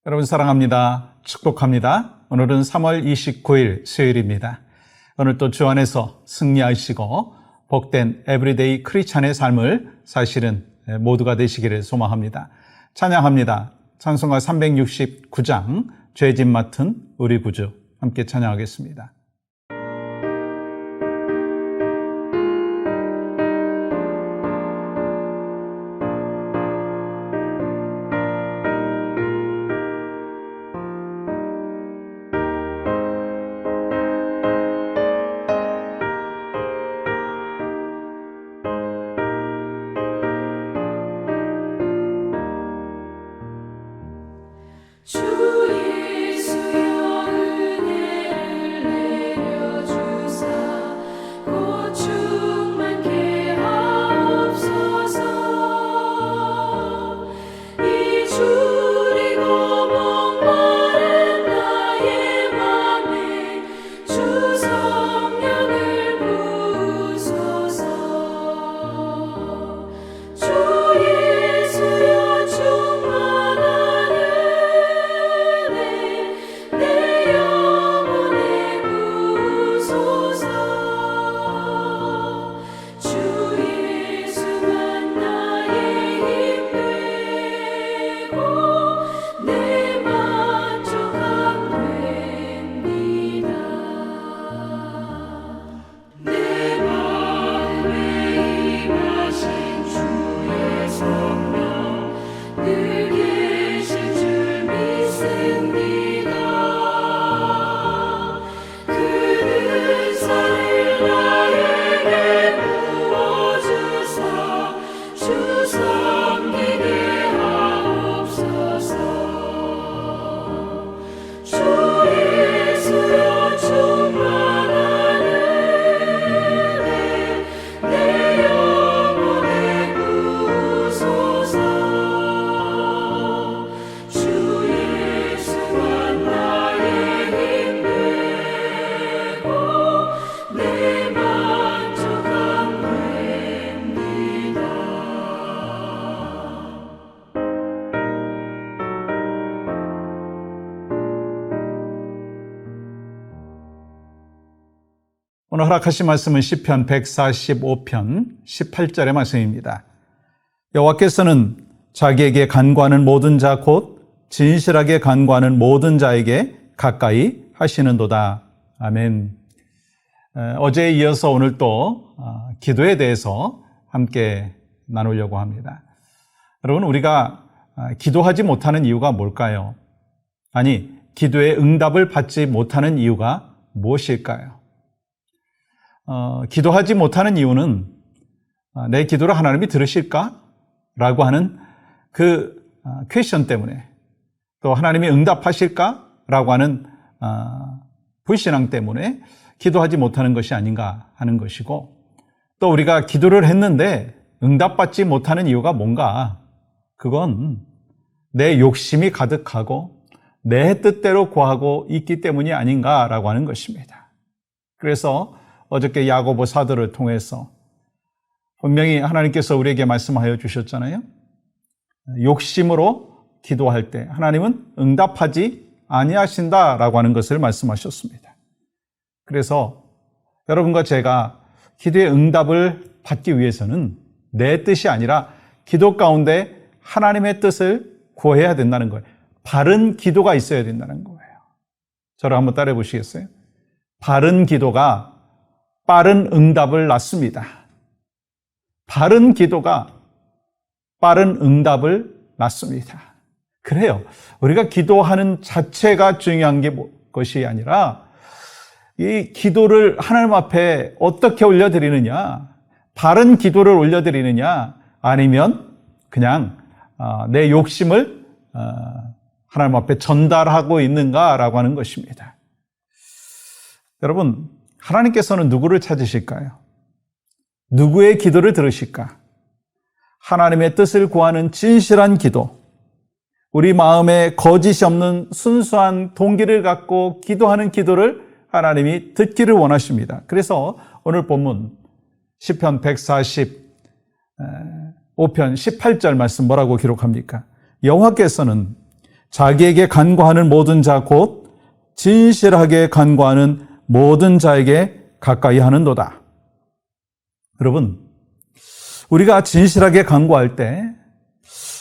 여러분 사랑합니다. 축복합니다. 오늘은 3월 29일 수요일입니다. 오늘 또 주 안에서 승리하시고 복된 에브리데이 크리스찬의 삶을 사실은 모두가 되시기를 소망합니다. 찬양합니다. 찬송가 369장 죄짐 맡은 우리 구주 함께 찬양하겠습니다. 주의 수여 은혜를 내려주사 곧 충만케 하옵소서. 이 주리고 목마른 나의 맘에 주 성령을 부으소서. 주의 수여 충만한 내 영혼에 부으소서. 주 예수만 나의 힘 되고 내 만족함 됩니다. 내 마음에 임하신 주의 성령 늘 계신 줄 믿습니다. 그는 살을 나에게 부어주사 주 섬기게 하옵소서. 주 예수여 충만한 은혜 내 영혼에 부으소서. 주 예수만 나의 힘 되고 내 만족함 됩니다. 오늘 허락하신 말씀은 시편 145편 18절의 말씀입니다. 여호와께서는 자기에게 간구하는 모든 자 곧 진실하게 간구하는 모든 자에게 가까이 하시는도다. 아멘. 어제에 이어서 오늘 또 기도에 대해서 함께 나누려고 합니다. 여러분, 우리가 기도하지 못하는 이유가 뭘까요? 아니, 기도의 응답을 받지 못하는 이유가 무엇일까요? 기도하지 못하는 이유는 내 기도를 하나님이 들으실까? 라고 하는 그 퀘스천 때문에, 또 하나님이 응답하실까? 라고 하는 불신앙 때문에 기도하지 못하는 것이 아닌가 하는 것이고, 또 우리가 기도를 했는데 응답받지 못하는 이유가 뭔가? 그건 내 욕심이 가득하고 내 뜻대로 구하고 있기 때문이 아닌가라고 하는 것입니다. 그래서 어저께 야고보 사도를 통해서 분명히 하나님께서 우리에게 말씀하여 주셨잖아요. 욕심으로 기도할 때 하나님은 응답하지 아니하신다라고 하는 것을 말씀하셨습니다. 그래서 여러분과 제가 기도의 응답을 받기 위해서는 내 뜻이 아니라 기도 가운데 하나님의 뜻을 구해야 된다는 거예요. 바른 기도가 있어야 된다는 거예요. 저를 한번 따라해 보시겠어요? 바른 기도가 빠른 응답을 낳습니다. 바른 기도가 빠른 응답을 낳습니다. 그래요. 우리가 기도하는 자체가 중요한 것이 아니라 이 기도를 하나님 앞에 어떻게 올려드리느냐, 바른 기도를 올려드리느냐, 아니면 그냥 내 욕심을 하나님 앞에 전달하고 있는가라고 하는 것입니다. 여러분, 하나님께서는 누구를 찾으실까요? 누구의 기도를 들으실까? 하나님의 뜻을 구하는 진실한 기도, 우리 마음에 거짓이 없는 순수한 동기를 갖고 기도하는 기도를 하나님이 듣기를 원하십니다. 그래서 오늘 본문 시편 145편 18절 말씀 뭐라고 기록합니까? 여호와께서는 자기에게 간구하는 모든 자 곧 진실하게 간구하는 모든 자에게 가까이 하는도다. 여러분, 우리가 진실하게 간구할 때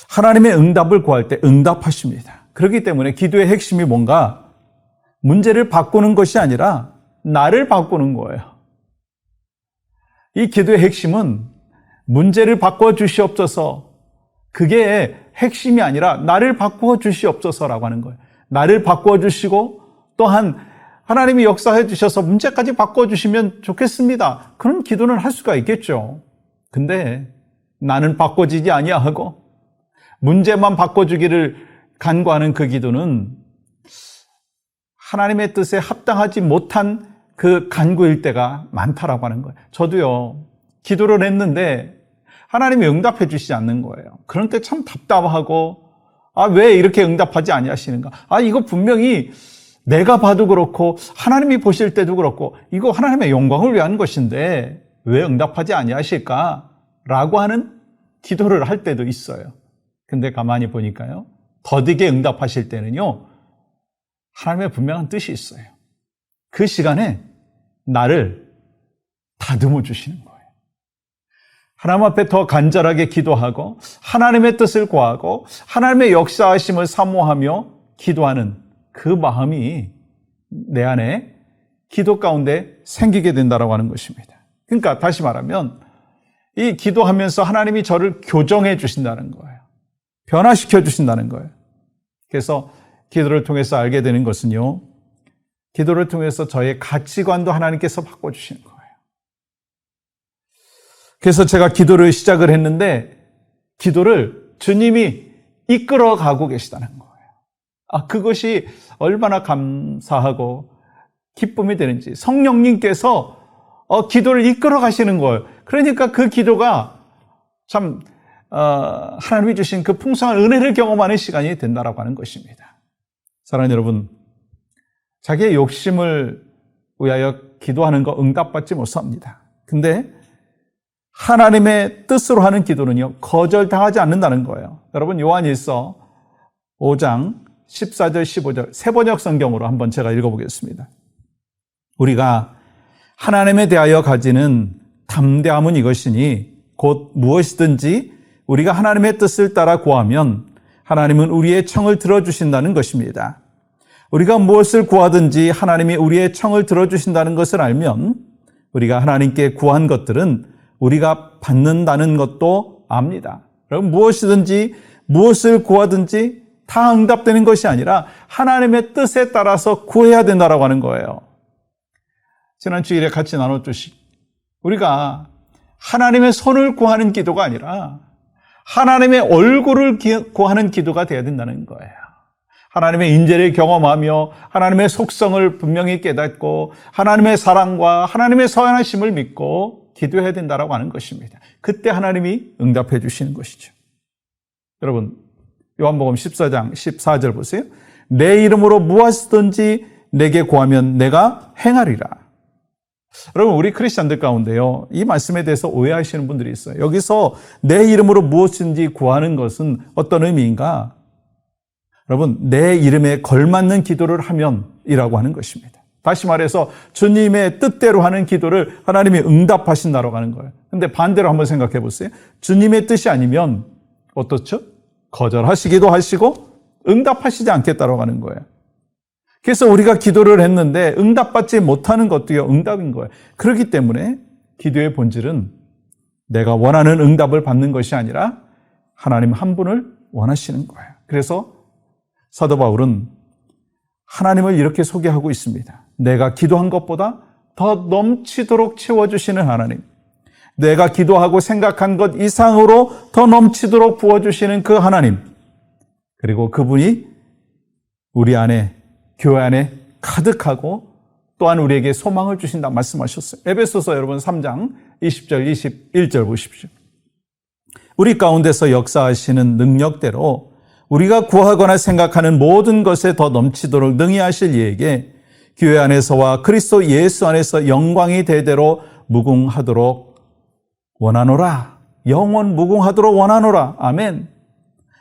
하나님의 응답을 구할 때 응답하십니다. 그렇기 때문에 기도의 핵심이 뭔가 문제를 바꾸는 것이 아니라 나를 바꾸는 거예요. 이 기도의 핵심은 문제를 바꿔 주시옵소서, 그게 핵심이 아니라 나를 바꾸어 주시옵소서라고 하는 거예요. 나를 바꾸어 주시고 또한 하나님이 역사해 주셔서 문제까지 바꿔 주시면 좋겠습니다. 그런 기도는 할 수가 있겠죠. 근데 나는 바꿔지지 아니하고 문제만 바꿔주기를 간구하는 그 기도는 하나님의 뜻에 합당하지 못한 그 간구일 때가 많다라고 하는 거예요. 저도요, 기도를 했는데 하나님이 응답해 주시지 않는 거예요. 그런 때 참 답답하고, 왜 이렇게 응답하지 아니하시는가? 이거 분명히 내가 봐도 그렇고 하나님이 보실 때도 그렇고 이거 하나님의 영광을 위한 것인데 왜 응답하지 아니하실까라고 하는 기도를 할 때도 있어요. 근데 가만히 보니까요, 더디게 응답하실 때는요, 하나님의 분명한 뜻이 있어요. 그 시간에 나를 다듬어 주시는 거예요. 하나님 앞에 더 간절하게 기도하고 하나님의 뜻을 구하고 하나님의 역사하심을 사모하며 기도하는 그 마음이 내 안에 기도 가운데 생기게 된다고 하는 것입니다. 그러니까 다시 말하면 이 기도하면서 하나님이 저를 교정해 주신다는 거예요. 변화시켜 주신다는 거예요. 그래서 기도를 통해서 알게 되는 것은요, 기도를 통해서 저의 가치관도 하나님께서 바꿔주시는 거예요. 그래서 제가 기도를 시작을 했는데 기도를 주님이 이끌어 가고 계시다는 거예요. 그것이 얼마나 감사하고 기쁨이 되는지. 성령님께서 기도를 이끌어 가시는 거예요. 그러니까 그 기도가 참 하나님이 주신 그 풍성한 은혜를 경험하는 시간이 된다라고 하는 것입니다. 사랑하는 여러분, 자기의 욕심을 위하여 기도하는 거 응답받지 못합니다. 근데 하나님의 뜻으로 하는 기도는요, 거절당하지 않는다는 거예요. 여러분, 요한일서 5장 14절 15절 새번역 성경으로 한번 제가 읽어보겠습니다. 우리가 하나님에 대하여 가지는 담대함은 이것이니 곧 무엇이든지 우리가 하나님의 뜻을 따라 구하면 하나님은 우리의 청을 들어주신다는 것입니다. 우리가 무엇을 구하든지 하나님이 우리의 청을 들어주신다는 것을 알면 우리가 하나님께 구한 것들은 우리가 받는다는 것도 압니다. 여러분, 무엇이든지 무엇을 구하든지 다 응답되는 것이 아니라 하나님의 뜻에 따라서 구해야 된다라고 하는 거예요. 지난 주일에 같이 나눴듯이 우리가 하나님의 손을 구하는 기도가 아니라 하나님의 얼굴을 구하는 기도가 되어야 된다는 거예요. 하나님의 인재를 경험하며 하나님의 속성을 분명히 깨닫고 하나님의 사랑과 하나님의 선하심을 믿고 기도해야 된다라고 하는 것입니다. 그때 하나님이 응답해 주시는 것이죠. 여러분, 요한복음 14장 14절 보세요. 내 이름으로 무엇이든지 내게 구하면 내가 행하리라. 여러분, 우리 크리스찬들 가운데요, 이 말씀에 대해서 오해하시는 분들이 있어요. 여기서 내 이름으로 무엇인지 구하는 것은 어떤 의미인가? 여러분, 내 이름에 걸맞는 기도를 하면 이라고 하는 것입니다. 다시 말해서 주님의 뜻대로 하는 기도를 하나님이 응답하신다고 하는 거예요. 근데 반대로 한번 생각해 보세요. 주님의 뜻이 아니면 어떻죠? 거절하시기도 하시고 응답하시지 않겠다고 하는 거예요. 그래서 우리가 기도를 했는데 응답받지 못하는 것도요, 응답인 거예요. 그렇기 때문에 기도의 본질은 내가 원하는 응답을 받는 것이 아니라 하나님 한 분을 원하시는 거예요. 그래서 사도 바울은 하나님을 이렇게 소개하고 있습니다. 내가 기도한 것보다 더 넘치도록 채워주시는 하나님, 내가 기도하고 생각한 것 이상으로 더 넘치도록 부어주시는 그 하나님, 그리고 그분이 우리 안에, 교회 안에 가득하고 또한 우리에게 소망을 주신다 말씀하셨어요. 에베소서 여러분 3장 20절 21절 보십시오. 우리 가운데서 역사하시는 능력대로 우리가 구하거나 생각하는 모든 것에 더 넘치도록 능히 하실 이에게 교회 안에서와 그리스도 예수 안에서 영광이 대대로 무궁하도록 원하노라. 영원 무궁하도록 원하노라. 아멘.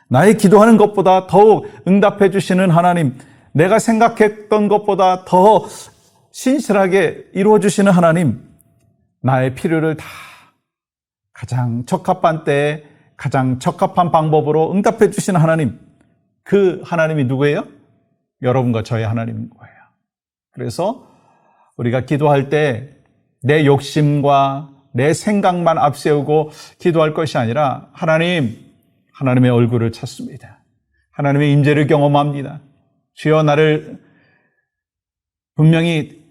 나의 기도하는 것보다 더욱 응답해 주시는 하나님, 내가 생각했던 것보다 더 신실하게 이루어 주시는 하나님, 나의 필요를 다 가장 적합한 때에 가장 적합한 방법으로 응답해 주시는 하나님, 그 하나님이 누구예요? 여러분과 저의 하나님인 거예요. 그래서 우리가 기도할 때 내 욕심과 내 생각만 앞세우고 기도할 것이 아니라 하나님의 얼굴을 찾습니다. 하나님의 임재를 경험합니다. 주여, 나를 분명히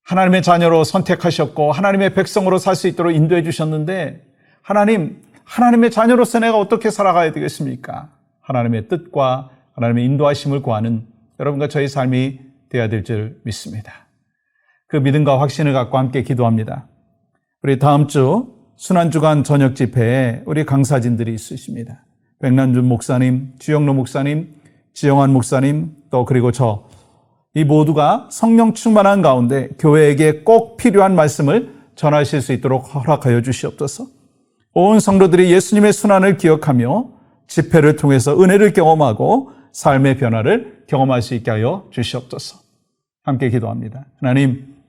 하나님의 자녀로 선택하셨고 하나님의 백성으로 살 수 있도록 인도해 주셨는데, 하나님의 자녀로서 내가 어떻게 살아가야 되겠습니까? 하나님의 뜻과 하나님의 인도하심을 구하는 여러분과 저의 삶이 되어야 될 줄 믿습니다. 그 믿음과 확신을 갖고 함께 기도합니다. 우리 다음 주 순환주간 저녁 집회에 우리 강사진들이 있으십니다. 백난준 목사님, 주영로 목사님, 지영환 목사님, 또 그리고 이 모두가 성령 충만한 가운데 교회에게 꼭 필요한 말씀을 전하실 수 있도록 허락하여 주시옵소서. 온 성도들이 예수님의 순환을 기억하며 집회를 통해서 은혜를 경험하고 삶의 변화를 경험할 수 있게 하여 주시옵소서. 함께 기도합니다. 하나님,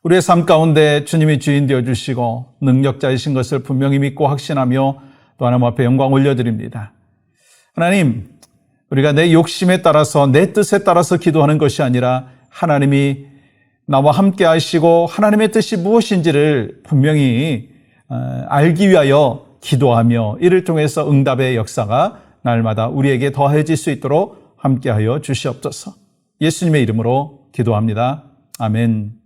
우리의 삶 가운데 주님이 주인 되어주시고 능력자이신 것을 분명히 믿고 확신하며 또 하나님 앞에 영광 올려드립니다. 하나님, 우리가 내 욕심에 따라서 내 뜻에 따라서 기도하는 것이 아니라 하나님이 나와 함께 하시고 하나님의 뜻이 무엇인지를 분명히 알기 위하여 기도하며 이를 통해서 응답의 역사가 날마다 우리에게 더해질 수 있도록 함께하여 주시옵소서. 예수님의 이름으로 기도합니다. 아멘.